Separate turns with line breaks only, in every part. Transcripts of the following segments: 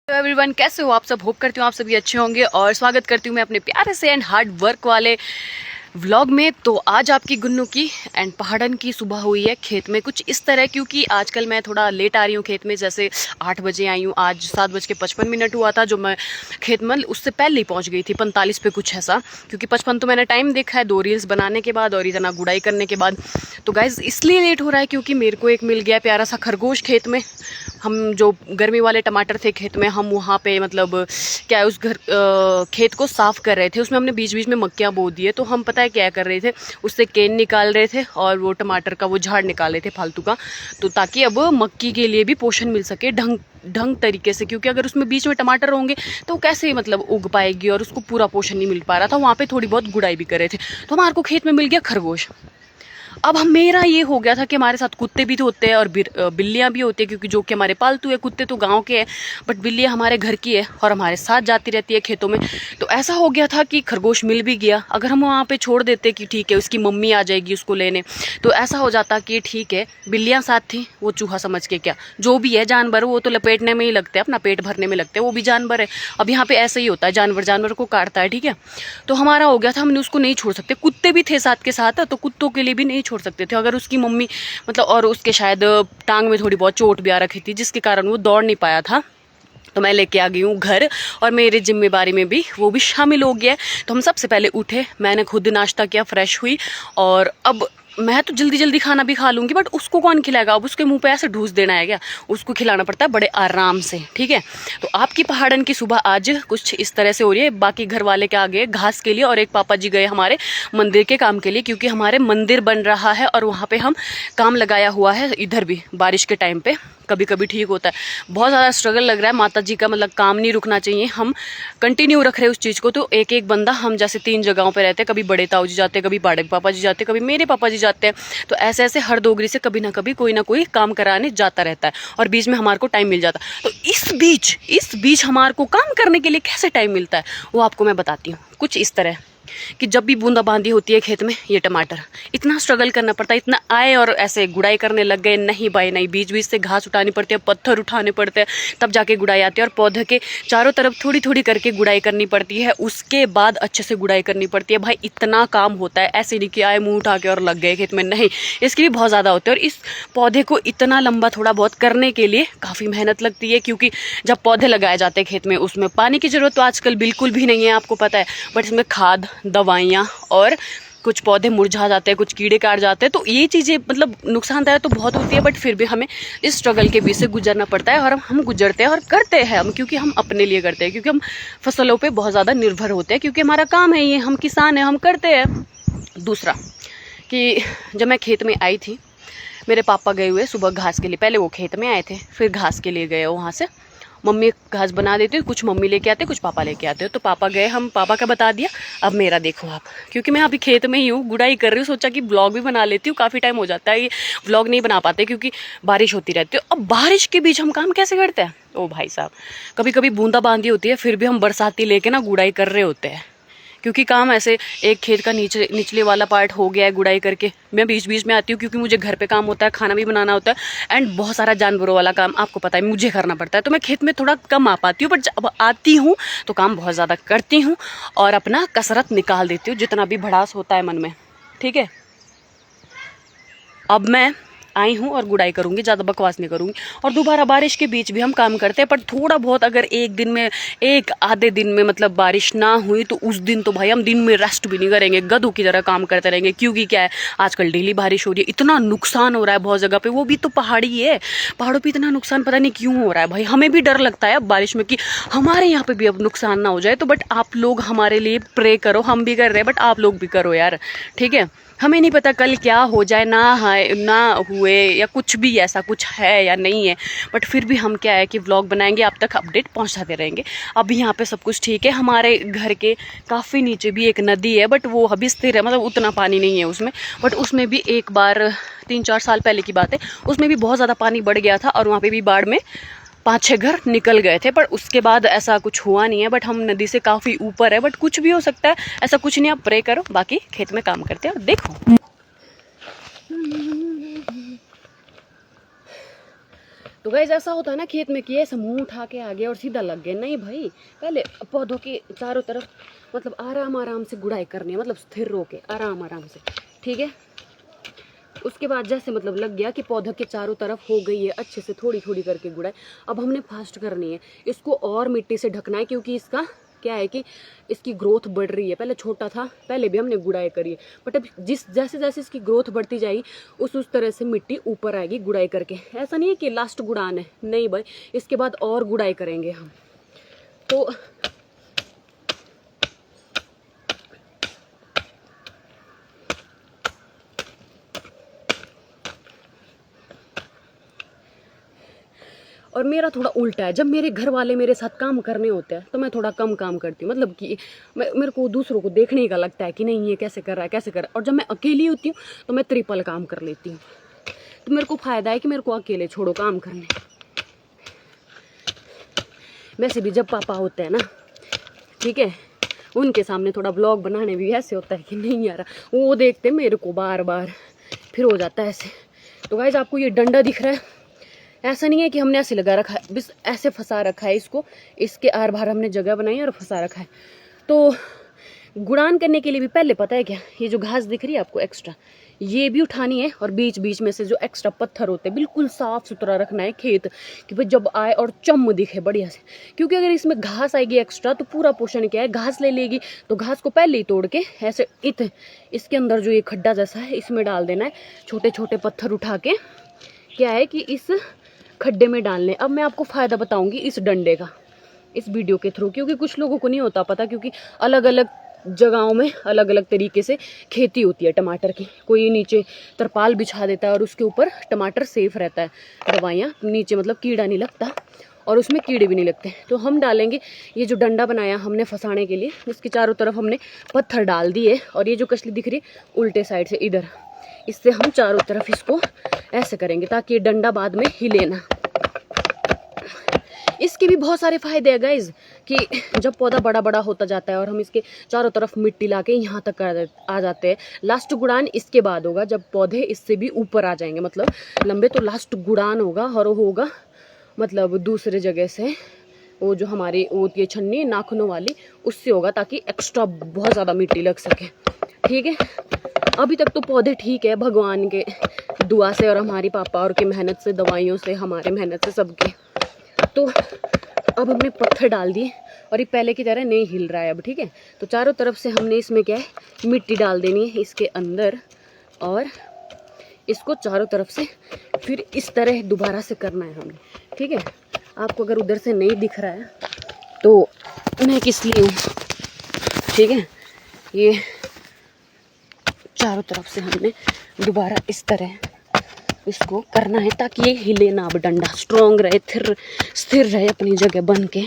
Everyone, कैसे हो आप सब। होप करती हूँ आप सभी अच्छे होंगे और स्वागत करती हूँ मैं अपने प्यारे से एंड हार्ड वर्क वाले व्लॉग में। तो आज आपकी गुन्नू की एंड पहाड़न की सुबह हुई है खेत में कुछ इस तरह, क्योंकि आजकल मैं थोड़ा लेट आ रही हूँ खेत में। जैसे 8 बजे आई हूँ, आज 7:55 हुआ था जो मैं खेत में उससे पहले ही पहुँच गई थी 45 पे कुछ ऐसा, क्योंकि 55 तो मैंने टाइम देखा है 2 रील्स बनाने के बाद और इतना गुड़ाई करने के बाद। तो गाइज इसलिए लेट हो रहा है क्योंकि मेरे को एक मिल गया प्यारा सा खरगोश खेत में। हम जो गर्मी वाले टमाटर थे खेत में, हम वहाँ पे मतलब क्या है उस खेत को साफ़ कर रहे थे। उसमें हमने बीच बीच में मक्कियाँ बो दी है, तो हम पता है क्या कर रहे थे, उससे केन निकाल रहे थे और वो टमाटर का वो झाड़ निकाल रहे थे फालतू का, तो ताकि अब मक्की के लिए भी पोषण मिल सके ढंग तरीके से। क्योंकि अगर उसमें बीच में टमाटर होंगे तो कैसे मतलब उग पाएगी और उसको पूरा पोषण नहीं मिल पा रहा था। वहाँ पे थोड़ी बहुत गुड़ाई भी कर रहे थे, तो हमारे को खेत में मिल गया खरगोश। अब हम मेरा ये हो गया था कि हमारे साथ कुत्ते भी तो होते हैं और बिल्लियाँ भी होती है, क्योंकि जो कि हमारे पालतू है। कुत्ते तो गांव के हैं बट बिल्लियाँ हमारे घर की है और हमारे साथ जाती रहती है खेतों में। तो ऐसा हो गया था कि खरगोश मिल भी गया। अगर हम वहाँ पे छोड़ देते कि ठीक है उसकी मम्मी आ जाएगी उसको लेने, तो ऐसा हो जाता कि ठीक है बिल्लियाँ साथ थी, वो चूहा समझ के क्या जो भी है जानवर, वो तो लपेटने में ही लगते हैं, अपना पेट भरने में लगते हैं, वो भी जानवर है। अब यहाँ पे ऐसे ही होता है, जानवर को काटता है, ठीक है। तो हमारा हो गया था हमने उसको नहीं छोड़ सकते, कुत्ते भी थे साथ के साथ, तो कुत्तों के लिए भी नहीं छोड़ सकते थे। अगर उसकी मम्मी मतलब, और उसके शायद टांग में थोड़ी बहुत चोट भी आ रखी थी जिसके कारण वो दौड़ नहीं पाया था, तो मैं लेके आ गई हूँ घर और मेरी जिम्मेदारी में भी वो भी शामिल हो गया। तो हम सबसे पहले उठे, मैंने खुद नाश्ता किया, फ्रेश हुई और अब मैं तो जल्दी जल्दी खाना भी खा लूँगी, बट उसको कौन खिलाएगा। अब उसके मुंह पे ऐसे ढूस देना है क्या, उसको खिलाना पड़ता है बड़े आराम से, ठीक है। तो आपकी पहाड़न की सुबह आज कुछ इस तरह से हो रही है। बाकी घर वाले क्या गए घास के लिए और एक पापा जी गए हमारे मंदिर के काम के लिए, क्योंकि हमारे मंदिर बन रहा है और वहाँ पे हम काम लगाया हुआ है। इधर भी बारिश के टाइम पे कभी कभी ठीक होता है, बहुत ज़्यादा स्ट्रगल लग रहा है। माता जी का मतलब काम नहीं रुकना चाहिए, हम कंटिन्यू रख रहे हैं उस चीज़ को। तो एक एक बंदा, हम जैसे 3 जगहों पे रहते हैं, कभी बड़े ताऊ जी जाते हैं, कभी बड़े पापा जी जाते हैं, कभी मेरे पापा जी जाते हैं। तो ऐसे ऐसे हर डोगरी से कभी ना कभी कोई ना कोई काम कराने जाता रहता है और बीच में हमारे को टाइम मिल जाता है। तो इस बीच हमारे को काम करने के लिए कैसे टाइम मिलता है वो आपको मैं बताती हूँ। कुछ इस तरह कि जब भी बूंदाबांदी होती है खेत में, ये टमाटर इतना स्ट्रगल करना पड़ता है। इतना आए और ऐसे गुड़ाई करने लग गए, नहीं भाई नहीं, बीच बीच से घास उठानी पड़ती है, पत्थर उठाने पड़ते हैं, तब जाके गुड़ाई आती है। और पौधे के चारों तरफ थोड़ी थोड़ी करके गुड़ाई करनी पड़ती है, उसके बाद अच्छे से गुड़ाई करनी पड़ती है। भाई इतना काम होता है, ऐसे नहीं कि आए मुँह उठा के और लग गए खेत में, नहीं, इसकी भी बहुत ज़्यादा होती है। और इस पौधे को इतना लंबा थोड़ा बहुत करने के लिए काफ़ी मेहनत लगती है, क्योंकि जब पौधे लगाए जाते हैं खेत में उसमें पानी की ज़रूरत तो आजकल बिल्कुल भी नहीं है, आपको पता है। बट इसमें खाद, दवाइयाँ और कुछ पौधे मुरझा जाते हैं, कुछ कीड़े काट जाते हैं, तो ये चीज़ें मतलब नुकसानदायक तो बहुत होती है। बट फिर भी हमें इस स्ट्रगल के बीच से गुजरना पड़ता है और हम गुजरते हैं और करते हैं हम, क्योंकि हम अपने लिए करते हैं, क्योंकि हम फसलों पे बहुत ज़्यादा निर्भर होते हैं, क्योंकि हमारा काम है ये, हम किसान हैं, हम करते हैं। दूसरा कि जब मैं खेत में आई थी, मेरे पापा गए हुए सुबह घास के लिए, पहले वो खेत में आए थे फिर घास के लिए गए। वहाँ से मम्मी घास बना देती है, कुछ मम्मी लेके आते, कुछ पापा लेके आते हो। तो पापा गए, हम पापा का बता दिया। अब मेरा देखो आप, क्योंकि मैं अभी खेत में ही हूँ, गुड़ाई कर रही हूँ, सोचा कि व्लॉग भी बना लेती हूँ। काफ़ी टाइम हो जाता है ये व्लॉग नहीं बना पाते क्योंकि बारिश होती रहती है। अब बारिश के बीच हम काम कैसे करते हैं ओ भाई साहब, कभी कभी बूंदाबांदी होती है फिर भी हम बरसाती लेके ना गुड़ाई कर रहे होते हैं, क्योंकि काम ऐसे एक खेत का निचले वाला पार्ट हो गया है गुड़ाई करके। मैं बीच बीच में आती हूँ क्योंकि मुझे घर पे काम होता है, खाना भी बनाना होता है एंड बहुत सारा जानवरों वाला काम आपको पता है मुझे करना पड़ता है। तो मैं खेत में थोड़ा कम आ पाती हूँ, बट जब आती हूँ तो काम बहुत ज़्यादा करती हूँ और अपना कसरत निकाल देती हूँ जितना भी भड़ास होता है मन में, ठीक है। अब मैं आई हूँ और गुड़ाई करूँगी, ज़्यादा बकवास नहीं करूँगी। और दोबारा बारिश के बीच भी हम काम करते हैं, पर थोड़ा बहुत अगर एक दिन में, एक आधे दिन में मतलब बारिश ना हुई तो उस दिन तो भाई हम दिन में रेस्ट भी नहीं करेंगे, गधों की तरह काम करते रहेंगे। क्योंकि क्या है आजकल डेली बारिश हो रही है, इतना नुकसान हो रहा है बहुत जगह पे, वो भी तो पहाड़ी है, पहाड़ों पर इतना नुकसान पता नहीं क्यों हो रहा है भाई। हमें भी डर लगता है अब बारिश में कि हमारे यहाँ पे भी अब नुकसान ना हो जाए। तो बट आप लोग हमारे लिए प्रे करो, हम भी कर रहे हैं बट आप लोग भी करो यार, ठीक है। हमें नहीं पता कल क्या हो जाए, ना हुए या कुछ भी ऐसा कुछ है या नहीं है, बट फिर भी हम क्या है कि व्लॉग बनाएंगे, आप तक अपडेट पहुंचाते रहेंगे। अभी यहाँ पे सब कुछ ठीक है। हमारे घर के काफ़ी नीचे भी एक नदी है, बट वो अभी स्थिर है, मतलब उतना पानी नहीं है उसमें। बट उसमें भी एक बार 3-4 साल पहले की बात है, उसमें भी बहुत ज़्यादा पानी बढ़ गया था और वहाँ पर भी बाढ़ में 5-6 घर निकल गए थे। पर उसके बाद ऐसा कुछ हुआ नहीं है, बट हम नदी से काफ़ी ऊपर है, बट कुछ भी हो सकता है, ऐसा कुछ नहीं। आप प्रे करो, बाकी खेत में काम करते हैं और देखो। तो तो गाइस ऐसा होता है ना खेत में कि ऐसे मुंह उठा के आ गया और सीधा लग गया, नहीं भाई, पहले पौधों के चारों तरफ मतलब आराम आराम से गुड़ाई करनी है, मतलब स्थिर रो के आराम आराम से, ठीक है। उसके बाद जैसे मतलब लग गया कि पौधों के चारों तरफ हो गई है अच्छे से थोड़ी थोड़ी करके गुड़ाई, अब हमने फास्ट करनी है, इसको और मिट्टी से ढकना है, क्योंकि इसका क्या है कि इसकी ग्रोथ बढ़ रही है। पहले छोटा था, पहले भी हमने गुड़ाई करी है, बट अब जैसे जैसे इसकी ग्रोथ बढ़ती जाएगी उस तरह से मिट्टी ऊपर आएगी गुड़ाई करके। ऐसा नहीं है कि लास्ट गुड़ान है, नहीं भाई, इसके बाद और गुड़ाई करेंगे हम। तो और मेरा थोड़ा उल्टा है, जब मेरे घर वाले मेरे साथ काम करने होते हैं तो मैं थोड़ा कम काम करती हूँ, मतलब कि मेरे को दूसरों को देखने का लगता है कि नहीं ये कैसे कर रहा है कैसे कर रहा है, और जब मैं अकेली होती हूँ तो मैं ट्रिपल काम कर लेती हूँ। तो मेरे को फ़ायदा है कि मेरे को अकेले छोड़ो काम करने। वैसे भी जब पापा होते हैं ना, ठीक है, उनके सामने थोड़ा ब्लॉग बनाने भी ऐसे होता है कि नहीं यार, वो देखते मेरे को बार बार, फिर हो जाता है ऐसे। तो गाइस आपको ये डंडा दिख रहा है, ऐसा नहीं है कि हमने ऐसे लगा रखा है, बस ऐसे फंसा रखा है इसको, इसके आर बाहर हमने जगह बनाई है और फंसा रखा है। तो गुड़ान करने के लिए भी पहले पता है क्या, ये जो घास दिख रही है आपको एक्स्ट्रा, ये भी उठानी है, और बीच बीच में से जो एक्स्ट्रा पत्थर होते हैं बिल्कुल साफ सुथरा रखना है खेत, कि भाई जब आए और चम दिखे बढ़िया से। क्योंकि अगर इसमें घास आएगी एक्स्ट्रा तो पूरा पोषण क्या है, घास ले लेगी, तो घास को पहले ही तोड़ के ऐसे इसके अंदर जो ये खड्डा जैसा है इसमें डाल देना है, छोटे छोटे पत्थर उठा के क्या है कि इस खड्डे में डालने। अब मैं आपको फ़ायदा बताऊंगी इस डंडे का इस वीडियो के थ्रू, क्योंकि कुछ लोगों को नहीं होता पता, क्योंकि अलग अलग जगहों में अलग अलग तरीके से खेती होती है टमाटर की। कोई नीचे तरपाल बिछा देता है और उसके ऊपर टमाटर सेफ रहता है, दवाइयाँ नीचे मतलब कीड़ा नहीं लगता और उसमें कीड़े भी नहीं लगते। तो हम डालेंगे ये जो डंडा बनाया हमने फंसाने के लिए, इसके चारों तरफ हमने पत्थर डाल दिए, और ये जो कचली दिख रही है उल्टे साइड से इधर, इससे हम चारों तरफ इसको ऐसे करेंगे ताकि ये डंडा बाद में हिले ना। इसके भी बहुत सारे फायदे हैं गाइज, कि जब पौधा बड़ा बड़ा होता जाता है और हम इसके चारों तरफ मिट्टी लाके यहाँ तक आ जाते हैं, लास्ट गुड़ान इसके बाद होगा जब पौधे इससे भी ऊपर आ जाएंगे, मतलब लंबे, तो लास्ट गुड़ान होगा, और वो होगा मतलब दूसरे जगह से, वो जो हमारी वो होती है छन्नी नाखूनों वाली, उससे होगा, ताकि एक्स्ट्रा बहुत ज़्यादा मिट्टी लग सके, ठीक है। अभी तक तो पौधे ठीक है भगवान के दुआ से और हमारी पापा और की मेहनत से, दवाइयों से, हमारे मेहनत से, सबकी। तो अब हमने पत्थर डाल दिए और ये पहले की तरह नहीं हिल रहा है अब, ठीक है। तो चारों तरफ से हमने इसमें क्या है मिट्टी डाल देनी है इसके अंदर, और इसको चारों तरफ से फिर इस तरह दोबारा से करना है हमने, ठीक है। आपको अगर उधर से नहीं दिख रहा है तो मैं किस लिए हूँ, ठीक है। ये चारों तरफ से हमने दोबारा इस तरह इसको करना है ताकि ये हिले ना, अब डंडा स्ट्रॉन्ग रहे, स्थिर रहे अपनी जगह बन के,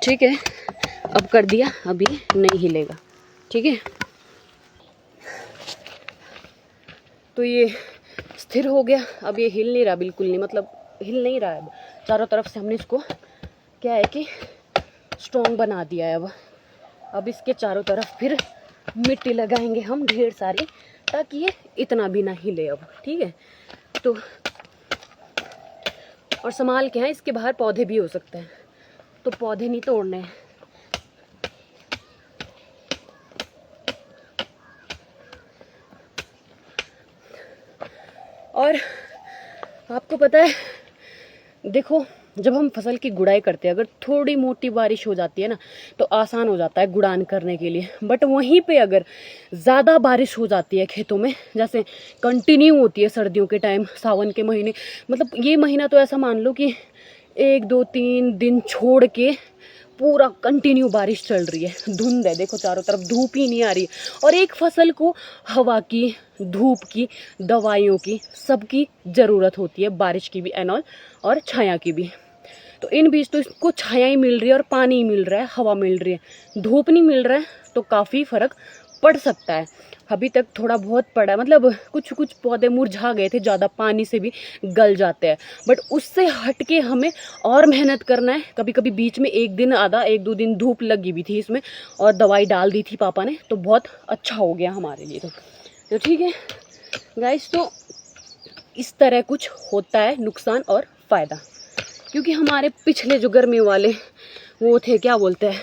ठीक है। अब कर दिया, अभी नहीं हिलेगा, ठीक है। तो ये स्थिर हो गया, अब ये हिल नहीं रहा, बिल्कुल नहीं, मतलब हिल नहीं रहा है। अब चारों तरफ से हमने इसको क्या है कि स्ट्रॉन्ग बना दिया है। अब इसके चारों तरफ फिर मिट्टी लगाएंगे हम ढेर सारी, ताकि ये इतना भी ना हिले अब, ठीक है। तो और संभाल के हैं, इसके बाहर पौधे भी हो सकते हैं, तो पौधे नहीं तोड़ने हैं। और आपको पता है, देखो जब हम फसल की गुड़ाई करते हैं, अगर थोड़ी मोटी बारिश हो जाती है ना तो आसान हो जाता है गुड़ान करने के लिए, बट वहीं पे अगर ज़्यादा बारिश हो जाती है खेतों में, जैसे कंटिन्यू होती है सर्दियों के टाइम, सावन के महीने, मतलब ये महीना तो ऐसा मान लो कि 1 2 3 दिन छोड़ के पूरा कंटिन्यू बारिश चल रही है, धुंध है, देखो चारों तरफ धूप ही नहीं आ रही, और एक फसल को हवा की, धूप की, दवाइयों की, सबकी ज़रूरत होती है, बारिश की भी एनॉल और छाया की भी। तो इन बीच तो इसको छाया ही मिल रही है और पानी ही मिल रहा है, हवा मिल रही है, धूप नहीं मिल रहा है, तो काफ़ी फर्क पड़ सकता है। अभी तक थोड़ा बहुत पड़ा, मतलब कुछ कुछ पौधे मुरझा गए थे, ज़्यादा पानी से भी गल जाते हैं, बट उससे हट के हमें और मेहनत करना है। कभी कभी बीच में 1 दिन आधा 1 2 दिन धूप लगी भी थी इसमें, और दवाई डाल दी थी पापा ने, तो बहुत अच्छा हो गया हमारे लिए। तो ठीक है गाइस, तो इस तरह कुछ होता है नुकसान और फ़ायदा, क्योंकि हमारे पिछले जो गर्मी वाले वो थे, क्या बोलते हैं,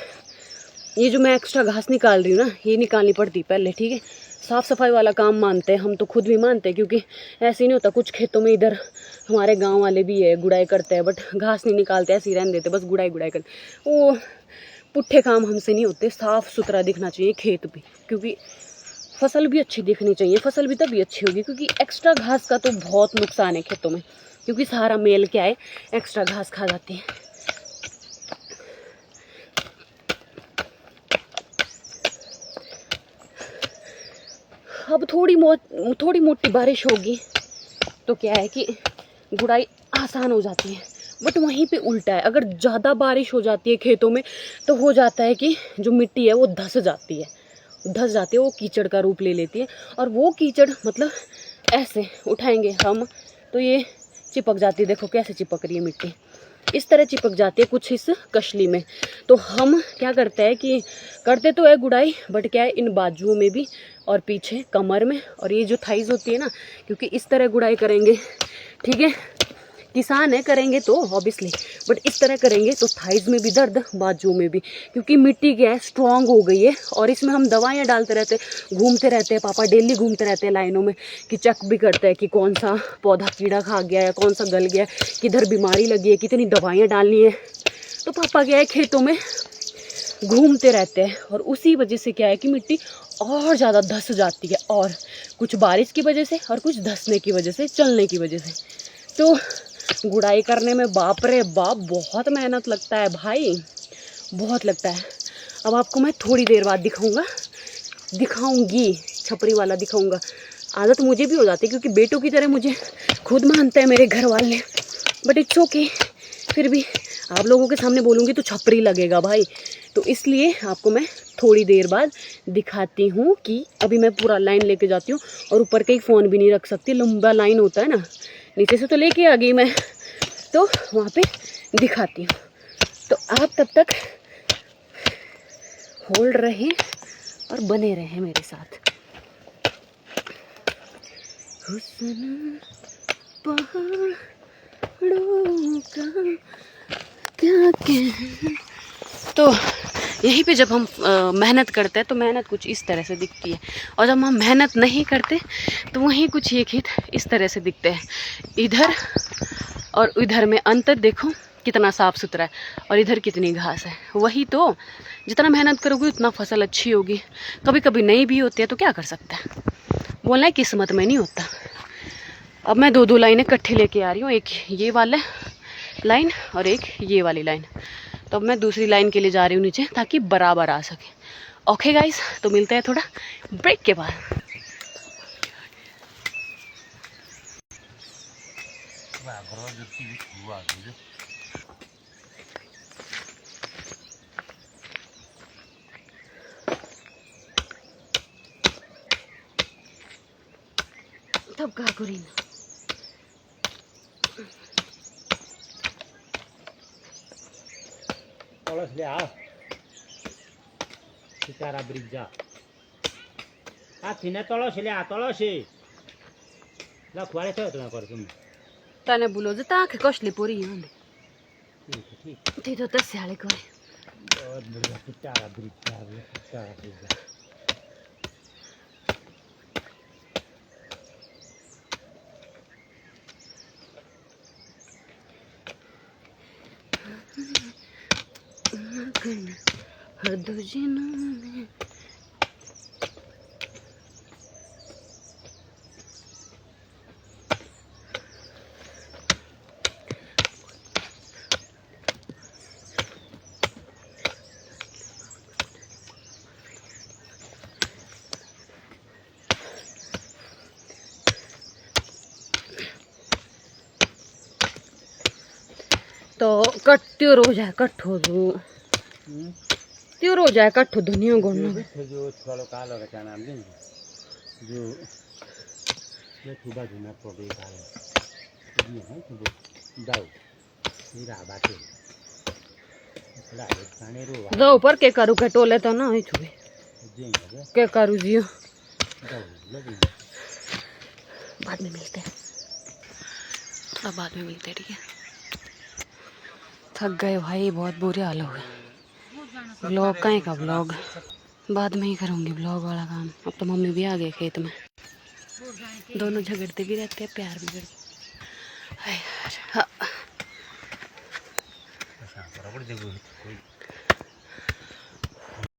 ये जो मैं एक्स्ट्रा घास निकाल रही हूँ ना, ये निकालनी पड़ती पहले, ठीक है। साफ़ सफाई वाला काम मानते हैं हम, तो खुद भी मानते हैं, क्योंकि ऐसे ही नहीं होता। कुछ खेतों में इधर हमारे गांव वाले भी है, गुड़ाई करते हैं, बट घास नहीं निकालते, ऐसे ही रहने देते, बस गुड़ाई करते। वो पुट्ठे काम हमसे नहीं होते। साफ़ सुथरा दिखना चाहिए खेत भी, क्योंकि फसल भी अच्छी दिखनी चाहिए। फसल भी तभी अच्छी होगी, क्योंकि एक्स्ट्रा घास का तो बहुत नुकसान है खेतों में, क्योंकि सारा मेल क्या है, एक्स्ट्रा घास खा जाती है। अब थोड़ी मोटी बारिश होगी तो क्या है कि गुड़ाई आसान हो जाती है, बट वहीं पे उल्टा है। अगर ज़्यादा बारिश हो जाती है खेतों में तो हो जाता है कि जो मिट्टी है वो धंस जाती है, वो कीचड़ का रूप ले लेती है। और वो कीचड़ मतलब ऐसे उठाएंगे हम तो ये चिपक जाती है। देखो कैसे चिपक रही है मिट्टी, इस तरह चिपक जाती है कुछ इस कशली में। तो हम क्या करते हैं कि करते तो है गुड़ाई, बट क्या है, इन बाजुओं में भी और पीछे कमर में, और ये जो थाइज होती है ना, क्योंकि इस तरह गुड़ाई करेंगे, ठीक है, किसान है करेंगे तो ऑब्वियसली, बट इस तरह करेंगे तो थाइज में भी दर्द, बाजुओं में भी, क्योंकि मिट्टी क्या है, स्ट्रांग हो गई है। और इसमें हम दवाइयाँ डालते रहते, घूमते रहते हैं, पापा डेली घूमते रहते हैं लाइनों में, कि चेक भी करते हैं कि कौन सा पौधा कीड़ा खा गया या कौन सा गल गया, किधर बीमारी लगी है, कितनी दवाइयाँ डालनी है। तो पापा क्या है, खेतों में घूमते रहते हैं, और उसी वजह से क्या है कि मिट्टी और ज़्यादा धंस जाती है, और कुछ बारिश की वजह से और कुछ धंसने की वजह से, चलने की वजह से। तो गुड़ाई करने में बाप रे बाप बहुत मेहनत लगता है भाई, बहुत लगता है। अब आपको मैं थोड़ी देर बाद दिखाऊंगी, छपरी वाला दिखाऊंगा। आदत मुझे भी हो जाती है, क्योंकि बेटों की तरह मुझे खुद मानते हैं मेरे घर वाले, बट इट्स ओके। फिर भी आप लोगों के सामने बोलूँगी तो छपरी लगेगा भाई, तो इसलिए आपको मैं थोड़ी देर बाद दिखाती हूँ। कि अभी मैं पूरा लाइन लेके जाती हूँ, और ऊपर कहीं फ़ोन भी नहीं रख सकती, लंबा लाइन होता है ना, नीचे से तो लेके आ गई मैं, तो वहाँ पे दिखाती हूँ। तो आप तब तक होल्ड रहें और बने रहें मेरे साथ। हुस्न पहाड़ों का क्या कहना। तो यहीं पे जब हम मेहनत करते हैं तो मेहनत कुछ इस तरह से दिखती है, और जब हम मेहनत नहीं करते तो वहीं कुछ ये खेत इस तरह से दिखते हैं। इधर और इधर में अंतर देखो कितना साफ़ सुथरा है, और इधर कितनी घास है। वही तो, जितना मेहनत करोगे उतना फसल अच्छी होगी। कभी कभी नहीं भी होती है तो क्या कर सकते हैं, बोलना है किस्मत में नहीं होता। अब मैं दो लाइनें इकट्ठे लेके आ रही हूँ, एक ये वाला लाइन और एक ये वाली लाइन। तो अब मैं दूसरी लाइन के लिए जा रही हूँ नीचे, ताकि बराबर आ सके। ओके गाइस, तो मिलते हैं थोड़ा ब्रेक के बाद। तब क्या करें,
Tolos liao. Secara berija. Adine tolos liao, tolos. La cuare to tu na kortum.
तने बोलो जे ताके कसले पोरी यहाँ
ठीक.
ते तो तस्याले करे।
और बढ़िया secara berija, secara berija.
हर दूजिना में तो कट्यो रो जाए कट्ठो दो त्यो रो जाए कट्ठो दुनिया गोनो
जो छोलो कालो का नाम दिन जो ये थुबा जुना पड़े कालो ये है तो दाऊ नीरा बाटे ला एक खाने रो
दो पर के करू के टोले तो ना ही छुए के करू जियो। बाद में मिलते हैं, थोड़ा बाद में मिलते हैं, ठीक है। थक गए भाई, बहुत बुरे हाल हो गए। व्लॉग कहीं का व्लॉग बाद में ही करूँगी, व्लॉग वाला काम। अब तो मम्मी भी आ गए खेत में, दोनों झगड़ते भी रहते हैं, प्यार भी करते। हाय यार, हाँ।
बड़ा बड़ी जगह है कोई